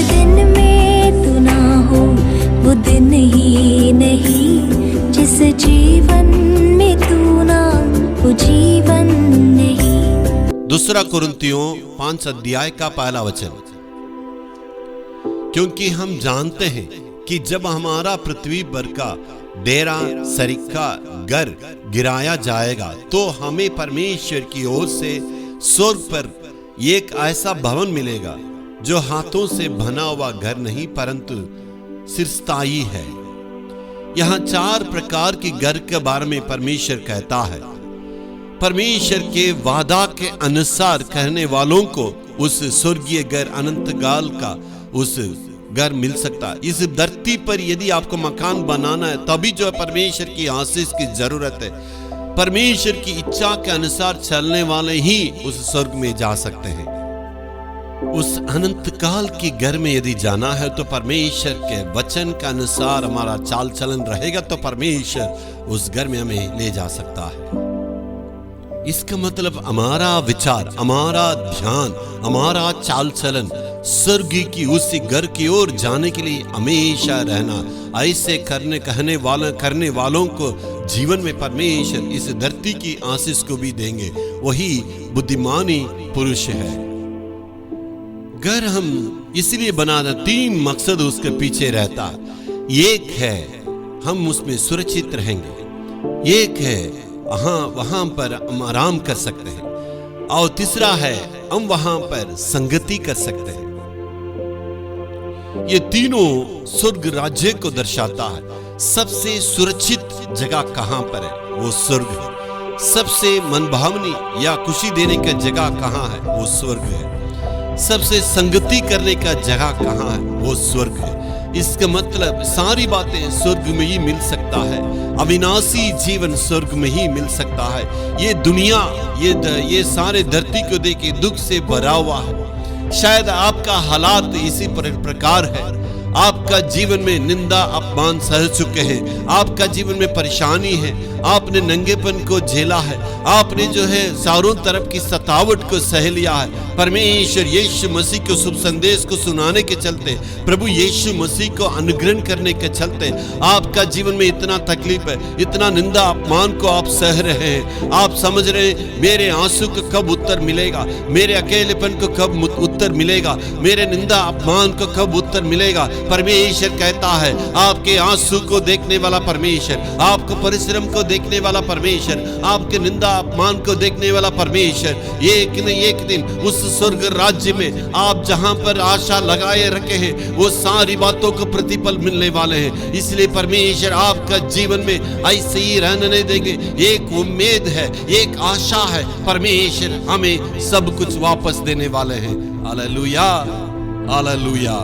दिन में तू ना हो वो दिन ही नहीं, जिस जीवन में तू ना वो जीवन नहीं। दूसरा कुरिन्थियों 5 अध्याय का पहला वचन। क्योंकि हम जानते हैं कि जब हमारा पृथ्वी पर का डेरा सरीखा घर गिराया जाएगा तो हमें परमेश्वर की ओर से स्वर्ग पर एक ऐसा भवन मिलेगा जो हाथों से बना हुआ घर नहीं परंतु चिरस्थायी है। यहाँ 4 प्रकार के घर के बारे में परमेश्वर कहता है। परमेश्वर के वादा के अनुसार कहने वालों को उस स्वर्गीय घर अनंत काल का उस घर मिल सकता है। इस धरती पर यदि आपको मकान बनाना है तभी जो है परमेश्वर की आशीष की जरूरत है। परमेश्वर की इच्छा के अनुसार चलने वाले ही उस स्वर्ग में जा सकते हैं। उस अनंत काल के घर में यदि जाना है तो परमेश्वर के वचन के अनुसार हमारा चाल चलन रहेगा तो परमेश्वर उस घर में हमें ले जा सकता है। इसका मतलब हमारा विचार, हमारा ध्यान, हमारा चाल चलन स्वर्ग की उसी घर की ओर जाने के लिए हमेशा रहना। ऐसे करने वालों को जीवन में परमेश्वर इस धरती की आशीष को भी देंगे। वही बुद्धिमानी पुरुष है। घर हम इसलिए बनाना 3 मकसद उसके पीछे रहता। एक है हम उसमें सुरक्षित रहेंगे, एक है वहां पर हम आराम कर सकते हैं, और तीसरा है हम वहां पर संगति कर सकते हैं। ये तीनों स्वर्ग राज्य को दर्शाता है। सबसे सुरक्षित जगह कहां पर है? वो स्वर्ग है। सबसे मनभावनी या खुशी देने का जगह कहां है? वो स्वर्ग है। सबसे संगति करने का जगह कहां है? वो स्वर्ग है। इसका मतलब सारी बातें स्वर्ग में ही मिल सकता है। अविनाशी जीवन स्वर्ग में ही मिल सकता है। ये दुनिया ये सारे धरती को देखिए दुख से भरा हुआ है। शायद आपका हालात इसी प्रकार है। आपका जीवन में निंदा अपमान सह चुके हैं, आपका जीवन में परेशानी है, आपने नंगेपन को झेला है, आपने जो है चारों तरफ की सतावट को सह लिया है। परमेश्वर यीशु मसीह को शुभ संदेश को सुनाने के चलते, प्रभु यीशु मसीह को अनुग्रहण करने के चलते आपका जीवन में इतना तकलीफ है, इतना निंदा अपमान को आप सह रहे हैं। आप समझ रहे हैं मेरे आंसू को कब उत्तर मिलेगा, मेरे अकेलेपन को कब उत्तर मिलेगा, मेरे निंदा अपमान को कब उत्तर मिलेगा। परमेश्वर कहता है आपके आंसू को देखने वाला परमेश्वर, आपको परिश्रम को देखने वाला परमेश्वर, आपके निंदा अपमान को देखने वाला परमेश्वर एक न एक दिन उस स्वर्ग राज्य में आप जहां पर आशा लगाए रखे हैं वो सारी बातों को प्रतिफल मिलने वाले हैं। इसलिए परमेश्वर आपका जीवन में ऐसे ही रहने नहीं देंगे। एक उम्मीद है, एक आशा है, परमेश्वर हमें सब कुछ वापस देने वाले हैं। Hallelujah, hallelujah.